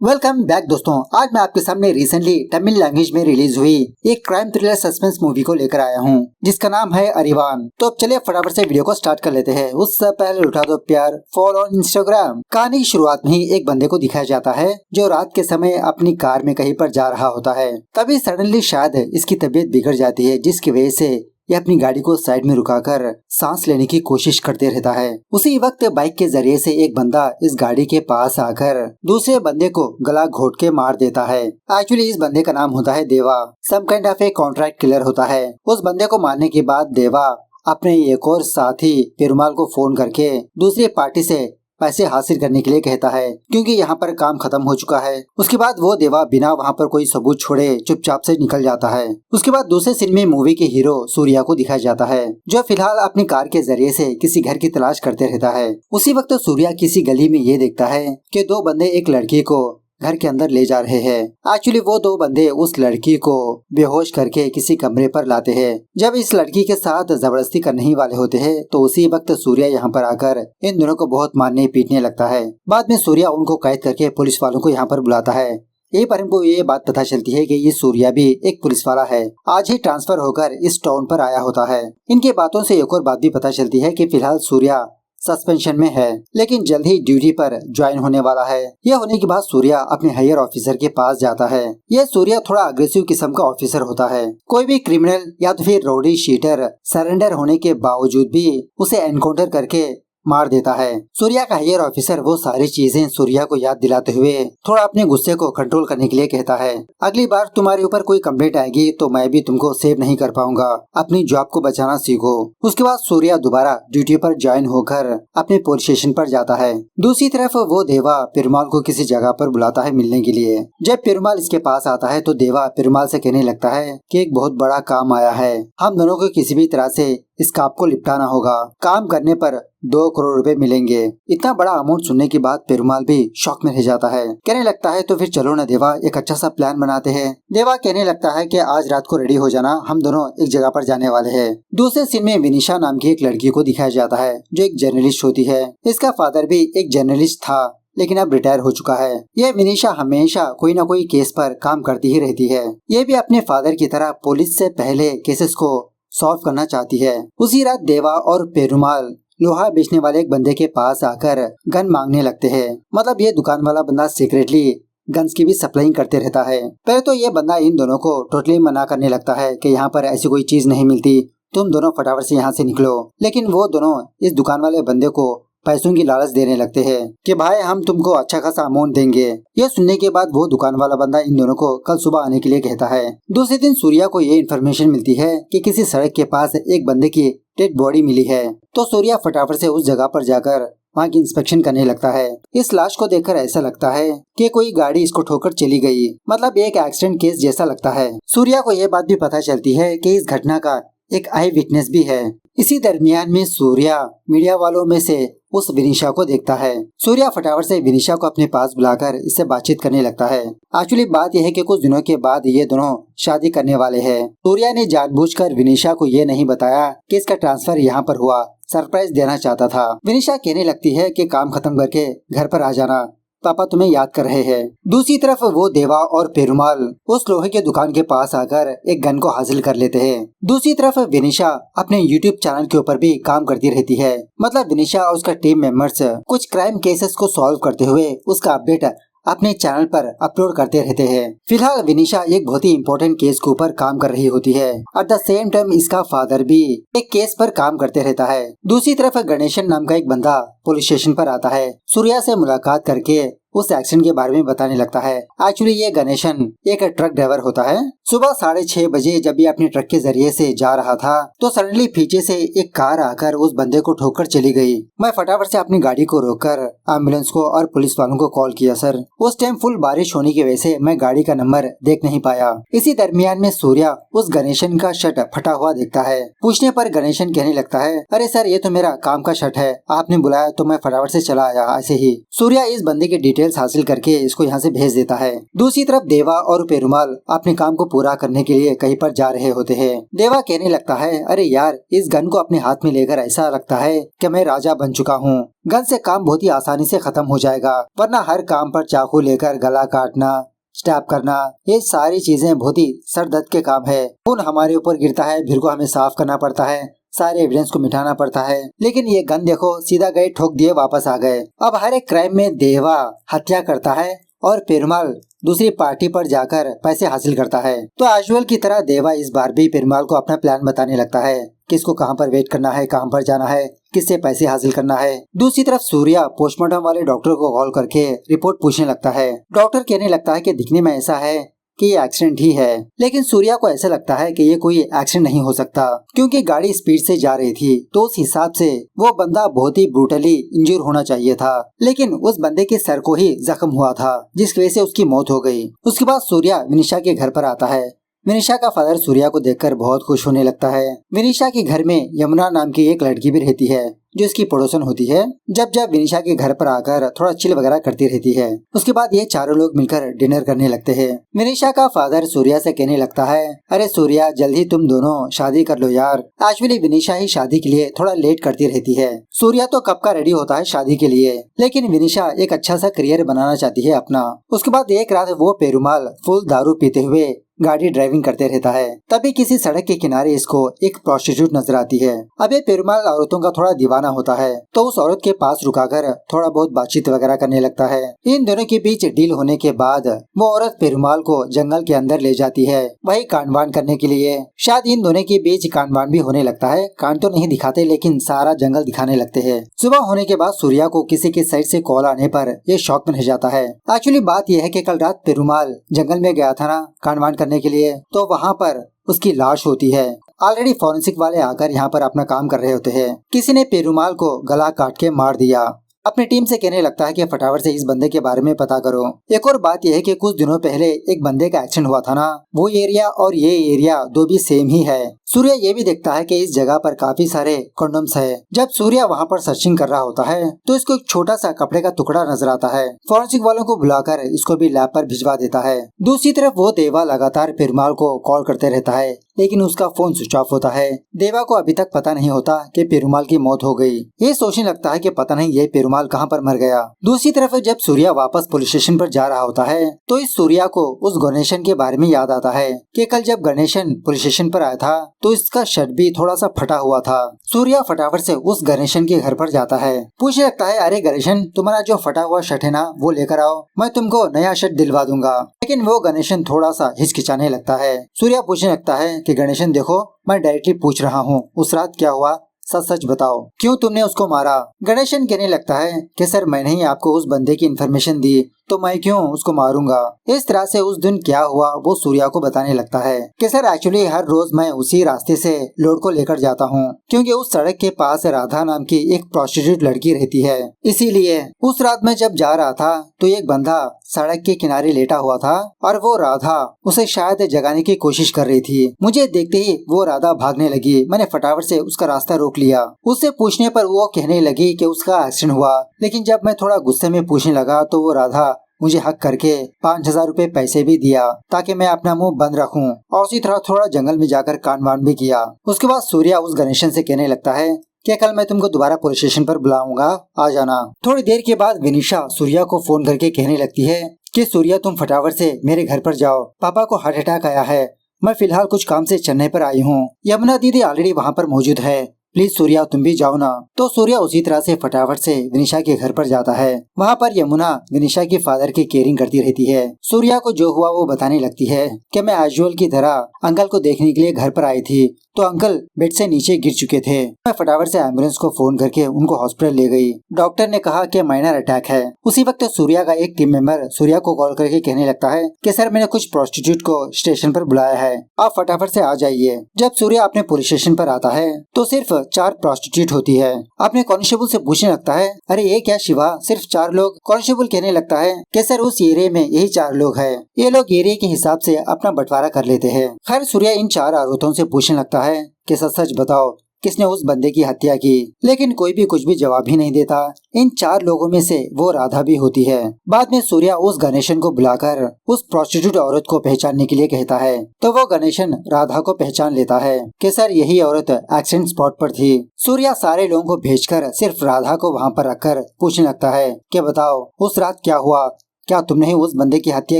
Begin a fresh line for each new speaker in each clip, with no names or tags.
Welcome back दोस्तों। आज मैं आपके सामने रिसेंटली तमिल लैंग्वेज में रिलीज हुई एक क्राइम थ्रिलर सस्पेंस मूवी को लेकर आया हूँ, जिसका नाम है अरिवान। तो अब चलिए फटाफट से वीडियो को स्टार्ट कर लेते हैं। उससे पहले उठा दो प्यार, फॉलो ऑन इंस्टाग्राम। कहानी की शुरुआत में ही एक बंदे को दिखाया जाता है जो रात के समय अपनी कार में कहीं पर जा रहा होता है। तभी सडनली शायद इसकी तबीयत बिगड़ जाती है, जिसकी वजह से ये अपनी गाड़ी को साइड में रुकाकर सांस लेने की कोशिश करते रहता है। उसी वक्त बाइक के जरिए से एक बंदा इस गाड़ी के पास आकर दूसरे बंदे को गला घोट के मार देता है। एक्चुअली इस बंदे का नाम होता है Deva. Some kind of a contract killer होता है। उस बंदे को मारने के बाद देवा अपने एक और साथी पेरुमाल को फोन करके दूसरी पार्टी से पैसे हासिल करने के लिए कहता है, क्योंकि यहाँ पर काम खत्म हो चुका है। उसके बाद वो देवा बिना वहाँ पर कोई सबूत छोड़े चुपचाप से निकल जाता है। उसके बाद दूसरे सीन में मूवी के हीरो सूर्या को दिखाया जाता है, जो फिलहाल अपनी कार के जरिए से किसी घर की तलाश करते रहता है। उसी वक्त सूर्या किसी गली में ये देखता है कि दो बंदे एक लड़की को घर के अंदर ले जा रहे हैं। एक्चुअली वो दो बंदे उस लड़की को बेहोश करके किसी कमरे पर लाते हैं। जब इस लड़की के साथ जबरदस्ती करने ही वाले होते हैं, तो उसी वक्त सूर्या यहाँ पर आकर इन दोनों को बहुत मारने पीटने लगता है। बाद में सूर्या उनको कैद करके पुलिस वालों को यहाँ पर बुलाता है। यही पर हमको ये बात पता चलती है कि ये सूर्या भी एक पुलिस वाला है। आज ही ट्रांसफर होकर इस टाउन पर आया होता है। इनके बातों से एक और बात भी पता चलती है कि फिलहाल सूर्या सस्पेंशन में है, लेकिन जल्द ही ड्यूटी पर ज्वाइन होने वाला है। यह होने के बाद सूर्या अपने हायर ऑफिसर के पास जाता है। यह सूर्या थोड़ा अग्रेसिव किस्म का ऑफिसर होता है। कोई भी क्रिमिनल या तो फिर रोडी शीटर सरेंडर होने के बावजूद भी उसे एनकाउंटर करके मार देता है। सूर्या का हायर ऑफिसर वो सारी चीजें सूर्या को याद दिलाते हुए थोड़ा अपने गुस्से को कंट्रोल करने के लिए कहता है, अगली बार तुम्हारे ऊपर कोई कंप्लेंट आएगी तो मैं भी तुमको सेव नहीं कर पाऊंगा। अपनी जॉब को बचाना सीखो। उसके बाद सूर्या दोबारा ड्यूटी पर ज्वाइन होकर अपने पुलिस स्टेशन पर जाता है। दूसरी तरफ वो देवा पेरुमाल को किसी जगह पर बुलाता है मिलने के लिए। जब पेरुमाल इसके पास आता है तो देवा पेरुमाल से कहने लगता है कि एक बहुत बड़ा काम आया है, हम दोनों को किसी भी तरह से इस काम को निपटाना होगा। काम करने पर 2 करोड़ रुपए मिलेंगे। इतना बड़ा अमाउंट सुनने के बाद पेरुमाल भी शॉक में रह जाता है। कहने लगता है तो फिर चलो ना देवा, एक अच्छा सा प्लान बनाते हैं। देवा कहने लगता है कि आज रात को रेडी हो जाना, हम दोनों एक जगह पर जाने वाले हैं। दूसरे सीन में विनिशा नाम की एक लड़की को दिखाया जाता है, जो एक जर्नलिस्ट होती है। इसका फादर भी एक जर्नलिस्ट था, लेकिन अब रिटायर हो चुका है। यह विनिशा हमेशा कोई न कोई केस पर काम करती ही रहती है। ये भी अपने फादर की तरह पुलिस से पहले केसेस को सॉल्व करना चाहती है। उसी रात देवा और पेरुमाल लोहा बेचने वाले एक बंदे के पास आकर गन मांगने लगते हैं। मतलब ये दुकान वाला बंदा सीक्रेटली गन्स की भी सप्लाइंग करते रहता है। पहले तो ये बंदा इन दोनों को टोटली मना करने लगता है कि यहाँ पर ऐसी कोई चीज नहीं मिलती, तुम दोनों फटाफट से यहाँ से निकलो। लेकिन वो दोनों इस दुकान वाले बंदे को पैसों की लालच देने लगते हैं कि भाई हम तुमको अच्छा खासा अमाउंट देंगे। यह सुनने के बाद वो दुकान वाला बंदा इन दोनों को कल सुबह आने के लिए कहता है। दूसरे दिन सूर्या को ये इन्फॉर्मेशन मिलती है कि किसी सड़क के पास एक बंदे की डेड बॉडी मिली है। तो सूर्या फटाफट से उस जगह पर जाकर वहाँ की इंस्पेक्शन करने लगता है। इस लाश को देखकर ऐसा लगता है कि कोई गाड़ी इसको ठोकर चली गई, मतलब एक एक्सीडेंट केस जैसा लगता है। सूर्या को यह बात भी पता चलती है कि इस घटना का एक आई विटनेस भी है। इसी दरमियान में सूर्या मीडिया वालों में से उस विनिशा को देखता है। सूर्या फटाफट से विनिशा को अपने पास बुलाकर इससे बातचीत करने लगता है। एक्चुअली बात यह है कि कुछ दिनों के बाद ये दोनों शादी करने वाले हैं। सूर्या ने जानबूझकर विनिशा को ये नहीं बताया कि इसका ट्रांसफर यहाँ पर हुआ, सरप्राइज देना चाहता था। विनिशा कहने लगती है कि काम खत्म करके घर पर आ जाना, पापा तुम्हें याद कर रहे हैं। दूसरी तरफ वो देवा और पेरुमाल उस लोहे के दुकान के पास आकर एक गन को हासिल कर लेते हैं। दूसरी तरफ विनिशा अपने YouTube चैनल के ऊपर भी काम करती रहती है। मतलब विनिशा और उसका टीम मेंबर्स कुछ क्राइम केसेस को सॉल्व करते हुए उसका अपडेट अपने चैनल पर अपलोड करते रहते हैं। फिलहाल विनिशा एक बहुत ही इम्पोर्टेंट केस के ऊपर काम कर रही होती है। एट द सेम टाइम इसका फादर भी एक केस पर काम करते रहता है। दूसरी तरफ गणेशन नाम का एक बंदा पुलिस स्टेशन पर आता है। सूर्या से मुलाकात करके उस एक्सीडेंट के बारे में बताने लगता है। एक्चुअली ये गणेशन एक ट्रक ड्राइवर होता है। सुबह 6:30 बजे जब ये अपने ट्रक के जरिए से जा रहा था तो सडनली पीछे से एक कार आकर उस बंदे को ठोकर चली गई। मैं फटाफट से अपनी गाड़ी को रोककर एम्बुलेंस को और पुलिस वालों को कॉल किया सर। उस टाइम फुल बारिश होने की वजह से मैं गाड़ी का नंबर देख नहीं पाया। इसी दरमियान में सूर्या उस गणेशन का शर्ट फटा हुआ देखता है। पूछने पर गणेशन कहने लगता है, अरे सर ये तो मेरा काम का शर्ट है, आपने बुलाया तो मैं फटाफट से चला आया। ऐसे ही सूर्या इस बंदे के डिटेल डिटेल्स हासिल करके इसको यहाँ से भेज देता है। दूसरी तरफ देवा और पेरुमाल अपने काम को पूरा करने के लिए कहीं पर जा रहे होते हैं। देवा कहने लगता है, अरे यार, इस गन को अपने हाथ में लेकर ऐसा लगता है कि मैं राजा बन चुका हूँ। गन से काम बहुत ही आसानी से खत्म हो जाएगा, वरना हर काम पर चाकू लेकर गला काटना, स्टैप करना, ये सारी चीजें बहुत ही सर दर्द के काम है। खून हमारे ऊपर गिरता है, फिर को हमें साफ करना पड़ता है, सारे एविडेंस को मिटाना पड़ता है। लेकिन ये गन देखो, सीधा गए, ठोक दिए, वापस आ गए। अब हर एक क्राइम में देवा हत्या करता है और पेरुमाल दूसरी पार्टी पर जाकर पैसे हासिल करता है। तो आजुअल की तरह देवा इस बार भी पेरुमाल को अपना प्लान बताने लगता है, किसको कहां पर वेट करना है, कहां पर जाना है, किससे पैसे हासिल करना है। दूसरी तरफ सूर्या पोस्टमार्टम वाले डॉक्टर को कॉल करके रिपोर्ट पूछने लगता है। डॉक्टर कहने लगता है कि दिखने में ऐसा है कि ये एक्सीडेंट ही है, लेकिन सूर्या को ऐसा लगता है कि ये कोई एक्सीडेंट नहीं हो सकता, क्योंकि गाड़ी स्पीड से जा रही थी, तो उस हिसाब से वो बंदा बहुत ही ब्रूटली इंजूर होना चाहिए था। लेकिन उस बंदे के सर को ही जख्म हुआ था, जिसकी वजह से उसकी मौत हो गई। उसके बाद सूर्या विनिशा के घर पर आता है। विनिशा का फादर सूर्या को देखकर बहुत खुश होने लगता है। विनिशा के घर में यमुना नाम की एक लड़की भी रहती है, जो इसकी पड़ोसन होती है। जब जब विनिशा के घर पर आकर थोड़ा चिल वगैरह करती रहती है। उसके बाद ये चारों लोग मिलकर डिनर करने लगते हैं। विनिशा का फादर सूर्या से कहने लगता है, अरे सूर्या, जल्दी तुम दोनों शादी कर लो यार। एक्चुअली विनिशा ही शादी के लिए थोड़ा लेट करती रहती है। सूर्या तो कब का रेडी होता है शादी के लिए, लेकिन विनिशा एक अच्छा सा करियर बनाना चाहती है अपना। उसके बाद एक रात वो पेरुमाल फुल दारू पीते हुए गाड़ी ड्राइविंग करते रहता है। तभी किसी सड़क के किनारे इसको एक प्रोस्टिट्यूट नजर आती है। अब ये पेरुमाल औरतों का थोड़ा दीवाना होता है, तो उस औरत के पास रुकाकर थोड़ा बहुत बातचीत वगैरह करने लगता है। इन दोनों के बीच डील होने के बाद वो औरत पेरुमाल को जंगल के अंदर ले जाती है, वही कांडवान करने के लिए। शायद इन दोनों के बीच कांडवान भी होने लगता है। कांड तो नहीं दिखाते, लेकिन सारा जंगल दिखाने लगते हैं। सुबह होने के बाद सूर्या को किसी के साइड से कॉल आने पर ये शॉक में रह जाता है। एक्चुअली बात यह है कि कल रात पेरुमाल जंगल में गया था ना कांडवान करने के लिए, तो वहाँ पर उसकी लाश होती है। ऑलरेडी फॉरेंसिक वाले आकर यहाँ पर अपना काम कर रहे होते हैं। किसी ने पेरुमाल को गला काट के मार दिया। अपनी टीम से कहने लगता है कि फटाफट से इस बंदे के बारे में पता करो। एक और बात यह है कि कुछ दिनों पहले एक बंदे का एक्सीडेंट हुआ था ना, वो एरिया और ये एरिया दो भी सेम ही है। सूर्या ये भी देखता है कि इस जगह पर काफी सारे कंडोम्स है। जब सूर्या वहाँ पर सर्चिंग कर रहा होता है, तो इसको एक छोटा सा कपड़े का टुकड़ा नजर आता है। फॉरेंसिक वालों को बुलाकर इसको भी लैब पर भिजवा देता है। दूसरी तरफ वो देवा लगातार पेरुमाल को कॉल करते रहता है, लेकिन उसका फोन स्विच ऑफ होता है। देवा को अभी तक पता नहीं होता कि पेरुमाल की मौत हो गई। ये सोचने लगता है कि पता नहीं ये पेरुमाल कहाँ पर मर गया। दूसरी तरफ जब सूर्या वापस पुलिस स्टेशन पर जा रहा होता है, तो इस सूर्या को उस गणेशन के बारे में याद आता है कि कल जब गणेशन पुलिस स्टेशन पर आया था, तो इसका शर्ट भी थोड़ा सा फटा हुआ था। सूर्या फटाफट से उस गणेशन के घर पर जाता है। पूछने लगता है, अरे गणेशन, तुम्हारा जो फटा हुआ शर्ट है ना, वो लेकर आओ, मैं तुमको नया शर्ट दिलवा दूंगा। लेकिन वो गणेशन थोड़ा सा हिचकिचाने लगता है। सूर्या पूछने लगता है कि गणेशन देखो, मैं डायरेक्टली पूछ रहा हूँ, उस रात क्या हुआ, सच सच बताओ, क्यों तुमने उसको मारा। गणेशन कहने लगता है कि सर, मैंने ही आपको उस बंदे की इन्फॉर्मेशन दी, तो मैं क्यों उसको मारूंगा। इस तरह से उस दिन क्या हुआ वो सूर्या को बताने लगता है कि सर एक्चुअली हर रोज मैं उसी रास्ते से लोड को लेकर जाता हूँ, क्योंकि उस सड़क के पास राधा नाम की एक प्रोस्टिट्यूट लड़की रहती है। इसीलिए उस रात में जब जा रहा था, तो एक बंदा सड़क के किनारे लेटा हुआ था और वो राधा उसे शायद जगाने की कोशिश कर रही थी। मुझे देखते ही वो राधा भागने लगी। मैंने फटाफट से उसका रास्ता रोक लिया। उससे पूछने पर वो कहने लगी कि उसका एक्सीडेंट हुआ, लेकिन जब मैं थोड़ा गुस्से में पूछने लगा, तो वो राधा मुझे हक करके 5,000 रुपए पैसे भी दिया, ताकि मैं अपना मुंह बंद रखूं, और उसी तरह थोड़ा जंगल में जाकर कांडवान भी किया। उसके बाद सूर्या उस गणेशन से कहने लगता है कि कल मैं तुमको दोबारा पुलिस स्टेशन पर बुलाऊंगा, आ जाना। थोड़ी देर के बाद विनिशा सूर्या को फोन करके कहने लगती है कि सूर्या, तुम फटाफट से मेरे घर पर जाओ, पापा को हार्ट अटैक आया है, मैं फिलहाल कुछ काम से चेन्नई पर आई हूँ, यमुना दीदी ऑलरेडी वहाँ पर मौजूद है, प्लीज सूर्या तुम भी जाओ ना। तो सूर्या उसी तरह से फटाफट से विनिशा के घर पर जाता है। वहाँ पर यमुना विनिशा के फादर की केयरिंग करती रहती है। सूर्या को जो हुआ वो बताने लगती है कि मैं एजुअल की तरह अंकल को देखने के लिए घर पर आई थी, तो अंकल बेड से नीचे गिर चुके थे। मैं फटाफट से एम्बुलेंस को फोन करके उनको हॉस्पिटल ले गई। डॉक्टर ने कहा कि माइनर अटैक है। उसी वक्त सूर्या का एक टीम मेंबर सूर्या को कॉल करके कहने लगता है कि सर, मैंने कुछ प्रोस्टिट्यूट को स्टेशन पर बुलाया है, आप फटाफट से आ जाइए। जब सूर्या अपने पुलिस स्टेशन पर आता है, तो सिर्फ 4 प्रोस्टिट्यूट होती है। अपने कांस्टेबल से पूछने लगता है, अरे ये क्या शिवा, सिर्फ 4 लोग। कांस्टेबल कहने लगता है कि सर, उस एरिया में यही 4 लोग हैं, ये लोग एरिया के हिसाब से अपना बंटवारा कर लेते हैं। खैर सूर्या इन 4 औरतों से पूछने लगता है कि सच सच बताओ, किसने उस बंदे की हत्या की, लेकिन कोई भी कुछ भी जवाब ही नहीं देता। इन 4 लोगों में से वो राधा भी होती है। बाद में सूर्या उस गणेशन को बुलाकर उस प्रोस्टिट्यूट औरत को पहचानने के लिए कहता है, तो वो गणेशन राधा को पहचान लेता है कि सर यही औरत एक्सीडेंट स्पॉट पर थी। सूर्या सारे लोगों को भेजकर सिर्फ राधा को वहाँ पर रखकर पूछने लगता है कि बताओ उस रात क्या हुआ, क्या तुमने ही उस बंदे की हत्या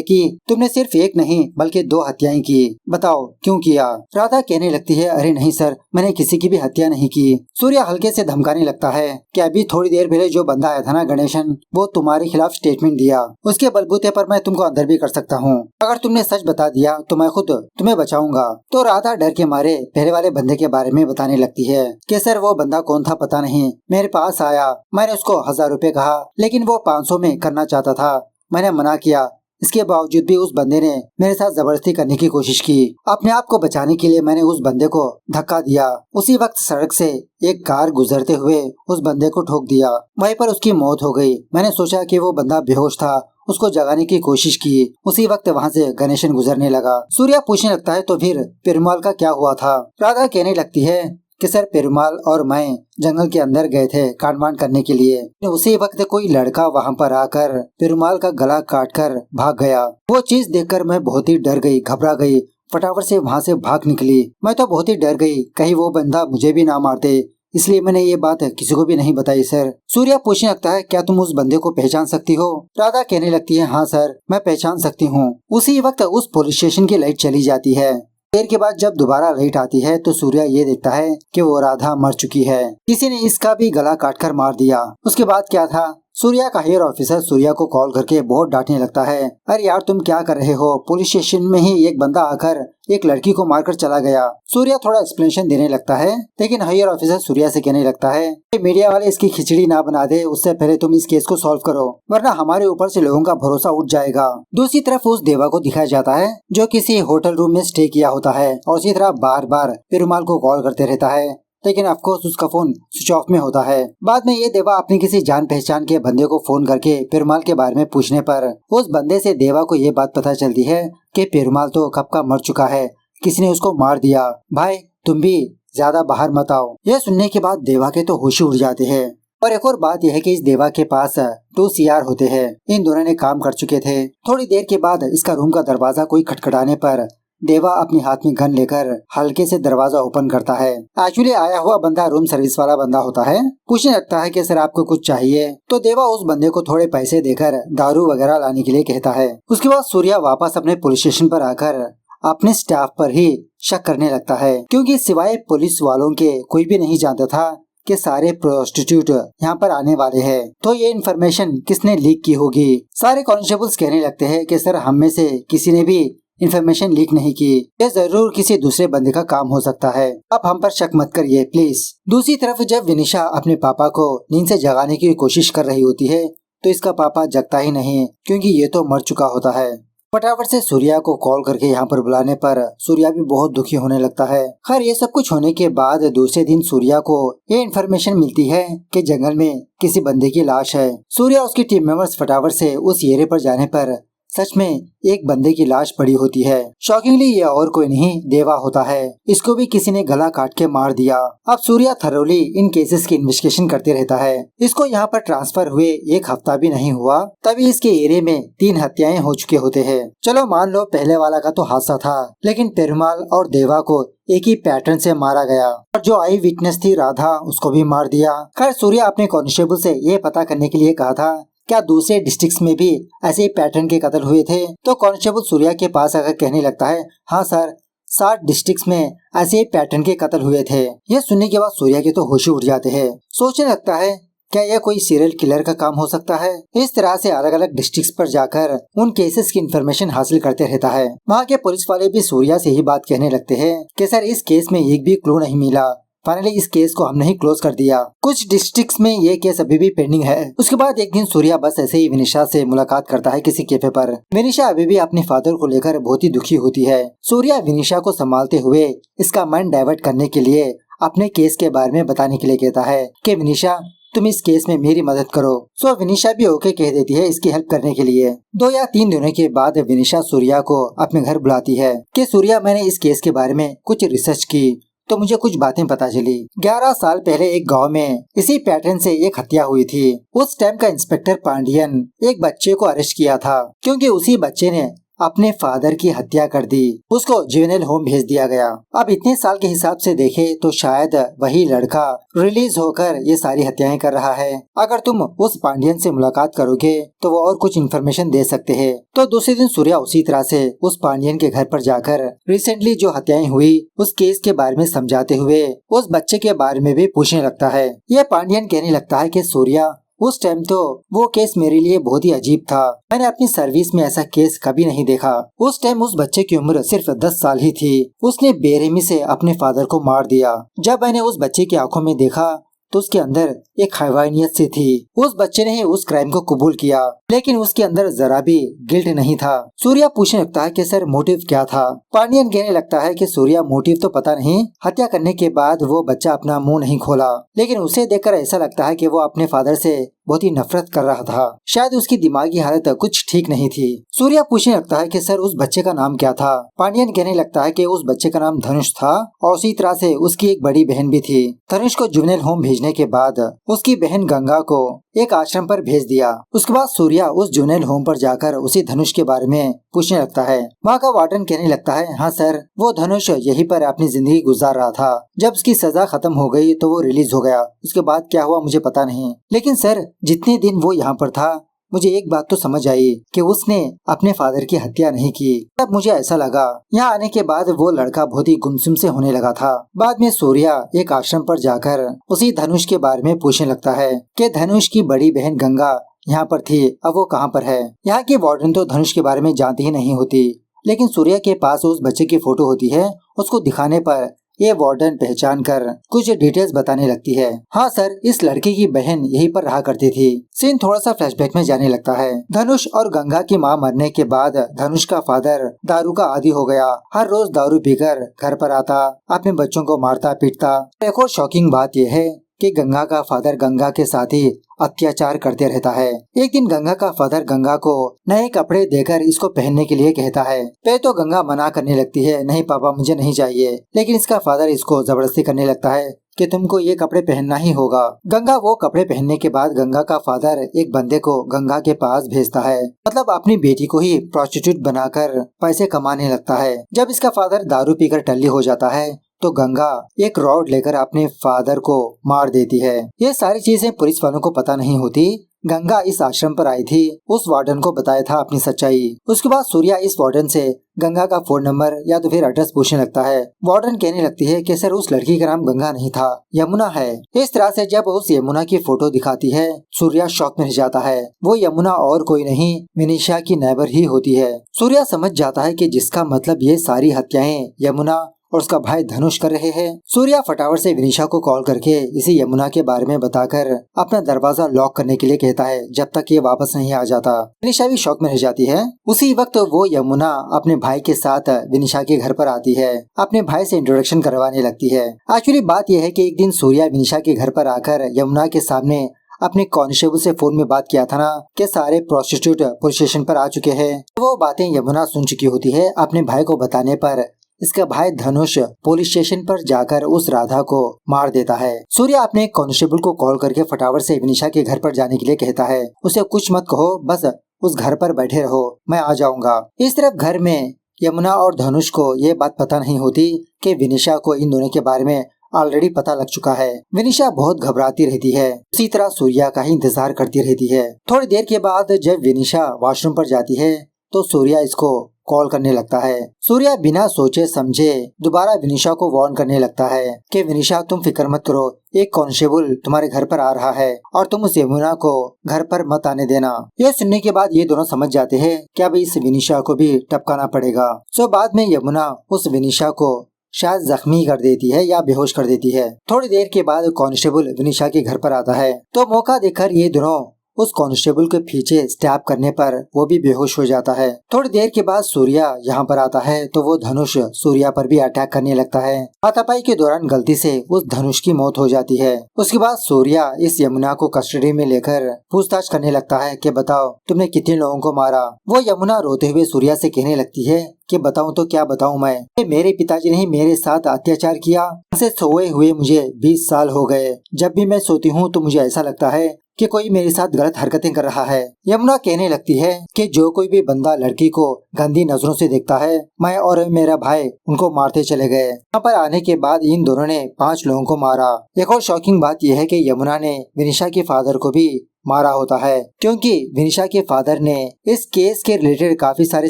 की? तुमने सिर्फ एक नहीं बल्कि 2 हत्याएं की, बताओ क्यों किया? राधा कहने लगती है, अरे नहीं सर, मैंने किसी की भी हत्या नहीं की। सूर्या हल्के से धमकाने लगता है कि अभी थोड़ी देर पहले जो बंदा आया था ना गणेशन, वो तुम्हारे खिलाफ स्टेटमेंट दिया, उसके बलबूते पर मैं तुमको अंदर भी कर सकता हूँ। अगर तुमने सच बता दिया तो मैं खुद तुम्हें बचाऊंगा। तो राधा डर के मारे पहले वाले बंदे के बारे में बताने लगती है कि सर वो बंदा कौन था पता नहीं, मेरे पास आया, मैंने उसको 1000 रुपए कहा, लेकिन वो 500 में करना चाहता था, मैंने मना किया। इसके बावजूद भी उस बंदे ने मेरे साथ जबरदस्ती करने की कोशिश की। अपने आप को बचाने के लिए मैंने उस बंदे को धक्का दिया। उसी वक्त सड़क से एक कार गुजरते हुए उस बंदे को ठोक दिया, वहीं पर उसकी मौत हो गई। मैंने सोचा कि वो बंदा बेहोश था, उसको जगाने की कोशिश की। उसी वक्त वहाँ से गणेशन गुजरने लगा। सूर्या पूछने लगता है, तो फिर पेरुमाल का क्या हुआ था? राधा कहने लगती है कि सर पेरुमाल और मैं जंगल के अंदर गए थे कांडवांड करने के लिए। उसी वक्त कोई लड़का वहाँ पर आकर पेरुमाल का गला काटकर भाग गया। वो चीज देखकर मैं बहुत ही डर गई, घबरा गई, फटाफट से वहाँ से भाग निकली। मैं तो बहुत ही डर गई, कहीं वो बंदा मुझे भी ना मार दे, इसलिए मैंने ये बात किसी को भी नहीं बताई सर। सूर्या पूछने लगता है, क्या तुम उस बंदे को पहचान सकती हो? राधा कहने लगती है, हाँ सर, मैं पहचान सकती हूँ। उसी वक्त उस पुलिस स्टेशन की लाइट चली जाती है। देर के बाद जब दोबारा लाइट आती है तो सूर्या ये देखता है कि वो राधा मर चुकी है, किसी ने इसका भी गला काटकर मार दिया। उसके बाद क्या था, सूर्या का हायर ऑफिसर सूर्या को कॉल करके बहुत डांटने लगता है, अरे यार तुम क्या कर रहे हो, पुलिस स्टेशन में ही एक बंदा आकर एक लड़की को मारकर चला गया। सूर्या थोड़ा एक्सप्लेनेशन देने लगता है, लेकिन हायर ऑफिसर सूर्या से कहने लगता है, मीडिया वाले इसकी खिचड़ी ना बना दे, उससे पहले तुम इस केस को सॉल्व करो, वरना हमारे ऊपर से लोगों का भरोसा उठ जाएगा। दूसरी तरफ उस देवा को दिखाया जाता है जो किसी होटल रूम में स्टे किया होता है और उसी तरह बार बार पेरुमाल को कॉल करते रहता है, लेकिन ऑफकोर्स उसका फोन स्विच ऑफ में होता है। बाद में ये देवा अपने किसी जान पहचान के बंदे को फोन करके पेरुमाल के बारे में पूछने पर उस बंदे से देवा को ये बात पता चलती है कि पेरुमाल तो कब का मर चुका है, किसी ने उसको मार दिया। भाई तुम भी ज्यादा बाहर मत आओ। यह सुनने के बाद देवा के तो होश उड़ जाते हैं। और एक और बात यह है कि इस देवा के पास 2 CR होते हैं। इन दोनों ने काम कर चुके थे। थोड़ी देर के बाद इसका रूम का दरवाजा कोई खटखटाने पर देवा अपने हाथ में गन लेकर हल्के से दरवाजा ओपन करता है। एक्चुअली आया हुआ बंदा रूम सर्विस वाला बंदा होता है। पूछने लगता है कि सर आपको कुछ चाहिए? तो देवा उस बंदे को थोड़े पैसे देकर दारू वगैरह लाने के लिए कहता है। उसके बाद सूर्या वापस अपने पुलिस स्टेशन पर आकर अपने स्टाफ पर ही शक करने लगता है, क्योंकि सिवाय पुलिस वालों के कोई भी नहीं जानता था कि सारे प्रोस्टिट्यूट यहाँ पर आने वाले हैं। तो ये इन्फॉर्मेशन किसने लीक की होगी? सारे कॉन्स्टेबल्स कहने लगते हैं कि सर हम में से किसी ने भी इन्फॉर्मेशन लीक नहीं की, ये जरूर किसी दूसरे बंदे का काम हो सकता है, आप हम पर शक मत करिए प्लीज। दूसरी तरफ जब विनिशा अपने पापा को नींद से जगाने की कोशिश कर रही होती है तो इसका पापा जगता ही नहीं, क्योंकि ये तो मर चुका होता है। फटाफट से सूर्या को कॉल करके यहाँ पर बुलाने पर सूर्या भी बहुत दुखी होने लगता है। खैर ये सब कुछ होने के बाद दूसरे दिन सूर्या को ये इन्फॉर्मेशन मिलती है कि जंगल में किसी बंदे की लाश है। सूर्या उसकी टीम मेंबर्स फटाफट से उस एरिया पर जाने पर सच में एक बंदे की लाश पड़ी होती है। शॉकिंगली ये और कोई नहीं देवा होता है। इसको भी किसी ने गला काट के मार दिया। अब सूर्या थरोली इन केसेस की इन्वेस्टिगेशन करते रहता है। इसको यहाँ पर ट्रांसफर हुए 1 हफ्ता भी नहीं हुआ तभी इसके एरिया में 3 हत्याएं हो चुके होते हैं। चलो मान लो पहले वाला का तो हादसा था, लेकिन पेरुमाल और देवा को एक ही पैटर्न से मारा गया और जो आई विटनेस थी राधा उसको भी मार दिया। खैर सूर्या अपने कांस्टेबल से ये पता करने के लिए कहा था क्या दूसरे डिस्ट्रिक्ट्स में भी ऐसे ही पैटर्न के कत्ल हुए थे। तो कांस्टेबल सूर्या के पास आकर कहने लगता है, हाँ सर 60 डिस्ट्रिक्ट्स में ऐसे ही पैटर्न के कत्ल हुए थे। यह सुनने के बाद सूर्या के तो होश उड़ जाते हैं। सोचने लगता है क्या यह कोई सीरियल किलर का काम हो सकता है? इस तरह से अलग अलग डिस्ट्रिक्ट्स पर जाकर उन केसेस की इन्फॉर्मेशन हासिल करते रहता है। वहाँ के पुलिस वाले भी सूर्या से ही बात कहने लगते हैं कि सर इस केस में एक भी क्लू नहीं मिला, फाइनली इस केस को हमने ही क्लोज कर दिया। कुछ डिस्ट्रिक्ट्स में ये केस अभी भी पेंडिंग है। उसके बाद एक दिन सूर्या बस ऐसे ही विनिशा से मुलाकात करता है किसी कैफे पर। विनिशा अभी भी अपने फादर को लेकर बहुत ही दुखी होती है। सूर्या विनिशा को संभालते हुए इसका माइंड डाइवर्ट करने के लिए अपने केस के बारे में बताने के लिए कहता है कि विनिशा तुम इस केस में मेरी मदद करो। सो विनिशा भी ओके कह देती है इसकी हेल्प करने के लिए। 2 या 3 दिनों के बाद विनिशा सूर्या को अपने घर बुलाती है कि सूर्या मैंने इस केस के बारे में कुछ रिसर्च की, तो मुझे कुछ बातें पता चली। 11 साल पहले एक गांव में इसी पैटर्न से एक हत्या हुई थी। उस टाइम का इंस्पेक्टर पांडियन एक बच्चे को अरेस्ट किया था क्योंकि उसी बच्चे ने अपने फादर की हत्या कर दी। उसको जुवेनाइल होम भेज दिया गया। अब इतने साल के हिसाब से देखे तो शायद वही लड़का रिलीज होकर ये सारी हत्याएं कर रहा है। अगर तुम उस पांडियन से मुलाकात करोगे तो वो और कुछ इन्फॉर्मेशन दे सकते हैं। तो दूसरे दिन सूर्या उसी तरह से उस पांडियन के घर पर जाकर रिसेंटली जो हत्याएं हुई उस केस के बारे में समझाते हुए उस बच्चे के बारे में भी पूछने लगता है। ये पांडियन कहने लगता है कि सूर्या, उस टाइम तो वो केस मेरे लिए बहुत ही अजीब था। मैंने अपनी सर्विस में ऐसा केस कभी नहीं देखा। उस टाइम उस बच्चे की उम्र सिर्फ 10 साल ही थी। उसने बेरहमी से अपने फादर को मार दिया। जब मैंने उस बच्चे की आंखों में देखा तो उसके अंदर एक हैवानियत सी थी। उस बच्चे ने ही उस क्राइम को कबूल किया, लेकिन उसके अंदर जरा भी गिल्ट नहीं था। सूर्या पूछने लगता है कि सर मोटिव क्या था। पांडियन कहने लगता है कि सूर्या, मोटिव तो पता नहीं, हत्या करने के बाद वो बच्चा अपना मुंह नहीं खोला, लेकिन उसे देखकर ऐसा लगता है कि वो अपने फादर से बहुत ही नफरत कर रहा था। शायद उसकी दिमागी हालत कुछ ठीक नहीं थी। सूर्या पूछने लगता है कि सर उस बच्चे का नाम क्या था। पांडियन कहने लगता है कि उस बच्चे का नाम धनुष था और उसी तरह से उसकी एक बड़ी बहन भी थी। धनुष को जुवेनाइल होम भेजने के बाद उसकी बहन गंगा को एक आश्रम पर भेज दिया। उसके बाद सूर्या उस जुवेनाइल होम पर जाकर उसी धनुष के बारे में पूछने लगता है। वहाँ का वार्डन कहने लगता है, हाँ सर, वो धनुष यहीं पर अपनी जिंदगी गुजार रहा था। जब उसकी सजा खत्म हो गई तो वो रिलीज हो गया। उसके बाद क्या हुआ मुझे पता नहीं, लेकिन सर जितने दिन वो यहाँ पर था मुझे एक बात तो समझ आई कि उसने अपने फादर की हत्या नहीं की। तब मुझे ऐसा लगा। यहाँ आने के बाद वो लड़का बहुत ही गुमसुम से होने लगा था। बाद में सूर्या एक आश्रम पर जाकर उसी धनुष के बारे में पूछने लगता है कि धनुष की बड़ी बहन गंगा यहाँ पर थी, अब वो कहाँ पर है। यहाँ की वार्डन तो धनुष के बारे में जानती ही नहीं होती, लेकिन सूर्या के पास उस बच्चे की फोटो होती है। उसको दिखाने पर ये वार्डन पहचान कर कुछ डिटेल्स बताने लगती है। हाँ सर, इस लड़के की बहन यहीं पर रहा करती थी। सीन थोड़ा सा फ्लैशबैक में जाने लगता है। धनुष और गंगा की मां मरने के बाद धनुष का फादर दारू का आदी हो गया। हर रोज दारू पीकर घर पर आता, अपने बच्चों को मारता पीटता। एक और शॉकिंग बात यह है कि गंगा का फादर गंगा के साथ ही अत्याचार करते रहता है। एक दिन गंगा का फादर गंगा को नए कपड़े देकर इसको पहनने के लिए कहता है। पहले तो गंगा मना करने लगती है, नहीं पापा मुझे नहीं चाहिए, लेकिन इसका फादर इसको जबरदस्ती करने लगता है कि तुमको ये कपड़े पहनना ही होगा। गंगा वो कपड़े पहनने के बाद गंगा का फादर एक बंदे को गंगा के पास भेजता है, मतलब अपनी बेटी को ही प्रोस्टिट्यूट बनाकर पैसे कमाने लगता है। जब इसका फादर दारू पीकर टल्ली हो जाता है तो गंगा एक रॉड लेकर अपने फादर को मार देती है। ये सारी चीजें पुलिस वालों को पता नहीं होती। गंगा इस आश्रम पर आई थी, उस वार्डन को बताया था अपनी सच्चाई। उसके बाद सूर्या इस वार्डन से गंगा का फोन नंबर या तो फिर एड्रेस पूछने लगता है। वार्डन कहने लगती है कि सर उस लड़की का नाम गंगा नहीं था, यमुना है। इस तरह से जब उस यमुना की फोटो दिखाती है, सूर्या शॉक में रह जाता है। वो यमुना और कोई नहीं, विनिशा की नेबर ही होती है। सूर्या समझ जाता है कि जिसका मतलब ये सारी हत्याएं यमुना और उसका भाई धनुष कर रहे हैं। सूर्या फटाफट से विनिशा को कॉल करके इसी यमुना के बारे में बताकर अपना दरवाजा लॉक करने के लिए कहता है, जब तक ये वापस नहीं आ जाता। विनिशा भी शॉक में रह जाती है। उसी वक्त वो यमुना अपने भाई के साथ विनिशा के घर पर आती है, अपने भाई से इंट्रोडक्शन करवाने लगती है। एक्चुअली बात यह है कि एक दिन सूर्या विनिशा के घर पर आकर यमुना के सामने अपने कांस्टेबल से फोन में बात किया था ना कि सारे प्रोस्टिट्यूट पुलिस स्टेशन पर आ चुके हैं। वो बातें यमुना सुन चुकी होती है। अपने भाई को बताने पर इसका भाई धनुष पुलिस स्टेशन पर जाकर उस राधा को मार देता है। सूर्या अपने कांस्टेबल को कॉल करके फटाफट से विनिशा के घर पर जाने के लिए कहता है। उसे कुछ मत कहो, बस उस घर पर बैठे रहो, मैं आ जाऊंगा। इस तरफ घर में यमुना और धनुष को ये बात पता नहीं होती कि विनिशा को इन दोनों के बारे में ऑलरेडी पता लग चुका है। विनिशा बहुत घबराती रहती है, उसी तरह सूर्या का ही इंतजार करती रहती है। थोड़ी देर के बाद जब विनिशा वॉशरूम पर जाती है तो सूर्या इसको कॉल करने लगता है। सूर्या बिना सोचे समझे दोबारा विनिशा को वार्न करने लगता है कि विनिशा तुम फिक्र मत करो, एक कांस्टेबल तुम्हारे घर पर आ रहा है और तुम उस यमुना को घर पर मत आने देना। यह सुनने के बाद ये दोनों समझ जाते हैं कि अब इस विनिशा को भी टपकाना पड़ेगा। सो बाद में यमुना उस विनिशा को शायद जख्मी कर देती है या बेहोश कर देती है। थोड़ी देर के बाद कांस्टेबल विनिशा के घर पर आता है तो मौका देखकर ये दोनों उस कांस्टेबल के पीछे स्टैब करने पर वो भी बेहोश हो जाता है। थोड़ी देर के बाद सूर्या यहाँ पर आता है तो वो धनुष सूर्या पर भी अटैक करने लगता है। हाथापाई के दौरान गलती से उस धनुष की मौत हो जाती है। उसके बाद सूर्या इस यमुना को कस्टडी में लेकर पूछताछ करने लगता है कि बताओ तुमने कितने लोगों को मारा। वो यमुना रोते हुए सूर्या से कहने लगती है कि बताऊं तो क्या बताऊं मैं, मेरे पिताजी ने ही मेरे साथ अत्याचार किया। से सोए हुए मुझे 20 साल हो गए। जब भी मैं सोती हूँ तो मुझे ऐसा लगता है कि कोई मेरे साथ गलत हरकतें कर रहा है। यमुना कहने लगती है कि जो कोई भी बंदा लड़की को गंदी नजरों से देखता है, मैं और मेरा भाई उनको मारते चले गए। यहाँ पर आने के बाद इन दोनों ने 5 लोगों को मारा। एक और शॉकिंग बात यह है कि यमुना ने विनिशा के फादर को भी मारा होता है, क्योंकि विनिशा के फादर ने इस केस के रिलेटेड काफी सारे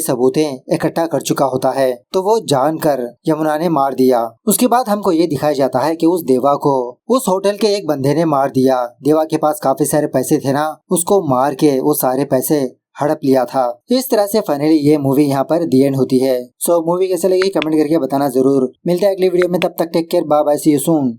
सबूतें इकट्ठा कर चुका होता है, तो वो जानकर यमुना ने मार दिया। उसके बाद हमको ये दिखाया जाता है कि उस देवा को उस होटल के एक बंदे ने मार दिया। देवा के पास काफी सारे पैसे थे ना, उसको मार के वो सारे पैसे हड़प लिया था। इस तरह से फाइनली ये मूवी यहाँ पर दी एंड होती है। सो मूवी कैसे लगी कमेंट करके बताना जरूर। मिलते हैं अगली वीडियो में, तब तक take care, bye bye, see you soon.